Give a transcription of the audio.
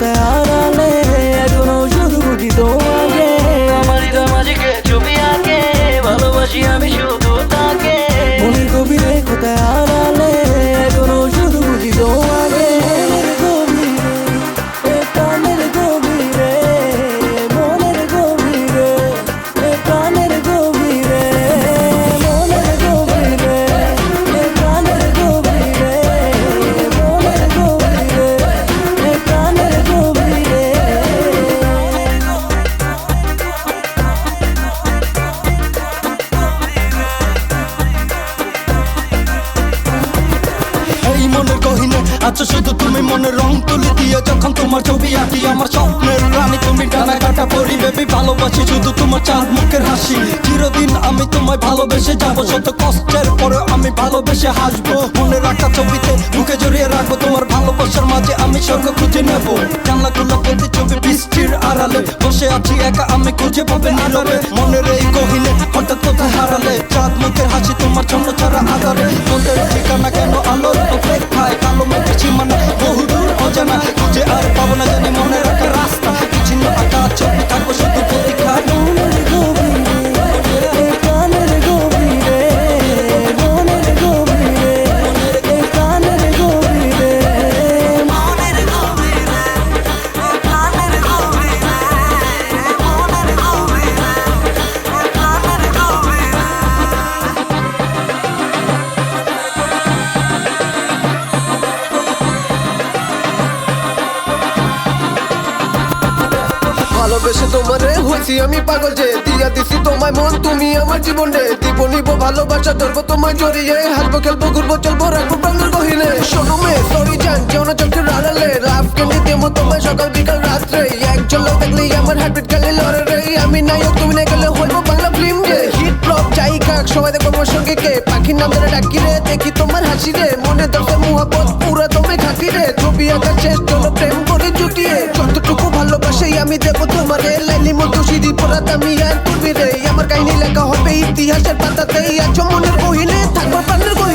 কোথায় হারালে, এখনো শুধু বুঝি তোমাকে। আমার হৃদয় মাঝিকে ছবি আঁকে, ভালোবাসি আমি শুধু তাকে। মনের গভীরে কোথায় হারালে, এখনো শুধু বুঝি তোমাকে। মনের গভীরে, মনের গভীরে, প্রাণের গভীরে, মনের গভীরে, প্রাণের গভীরে, মনের গভীরে, প্রাণের গভীরে। এই মনের গহীনে আছো শুধু তুমি, মনের রং তুলি দিয়ে যখন তোমার ছবি আঁকি। আমার স্বপ্নের রানী তুমি, ডানা কাটা পরি বেবি, ভালোবাসি শুধু তোমার চাঁদ মুখের হাসি। চিরদিন আমি তোমায় ভালোবেসে যাবো, শত কষ্টের পরে আমি ভালোবেসে হাসবো। মনে রাখা ছবিতে বুকে জড়িয়ে রাখবো, তোমার ভালোবাসার মাঝে আমি স্বর্গ খুঁজে নেব। জানলা খোলা প্রতিচ্ছবি বৃষ্টির আড়ালে, বসে আছি একা আমি খুঁজে পাবে নীরবে। মনের এই গহীনে হঠাৎ কোথায় হারালে, চাঁদ মুখের হাসি তোমার জন্য ছাড়া আধারে। তোদের ঠিকানা কেন আলোর অপেক্ষায়, কালো মেঘের সীমানা বহুদূর অজানা, খুঁজে আর পাবো না জানি মনে রাখা রাস্তা। বিচ্ছিন্ন আকাশ ছবি থাকবো শুধু প্রতীক্ষায়। মনের গভীরে, প্রাণের গভীরে, মনের গভীরে, প্রাণের গভীরে, মনের গভীরে, প্রাণের গভীরে, মনের গভীরে, প্রাণের গভীরে। ভালোবেসে তোমারে হয়েছি আমি পাগল, যে দিয়া দিছি তোমায় মন, তুমি আমার জীবন রে। দিব নিব ভালোবাসা, ধরবো তোমায় জড়িয়ে, হাসবো খেলবো ঘুরবো চলবো, রাখবো প্রাণের গহীনে। শোনো মে সরি জান, যেও না চোখের আড়ালে, লাভ কেনে দেবো তোমায় সকাল বিকাল রাত্রে। একজন লোক দেখলেই আমার হার্টবিট খালি লড়ে রে। আমি নায়ক তুমি না গেলে হইবো বাংলা ফিল্ম রে। হিট ব্লক চাই কাক, সবাই দেখবো আমার সঙ্গে কে, পাখির নাম ধরে ডাকি রে, দেখি তোমার হাসি রে। মনে দরকার মুহাবত পুরা তুমি খাতি রে, ছবি আঁকার শেষ চলো প্রেম করে জুটিয়ে। যতটুকু ভালোবাসাই আমি দেবো তোমারে, লাইলি মতো সিঁড়ি পরাত আমি আর তুমি রে। আমার কাহিনী লেখা হবে ইতিহাসের পাতাতেই, আছো মনের গহীনে থাকবো প্রাণের গহীনে।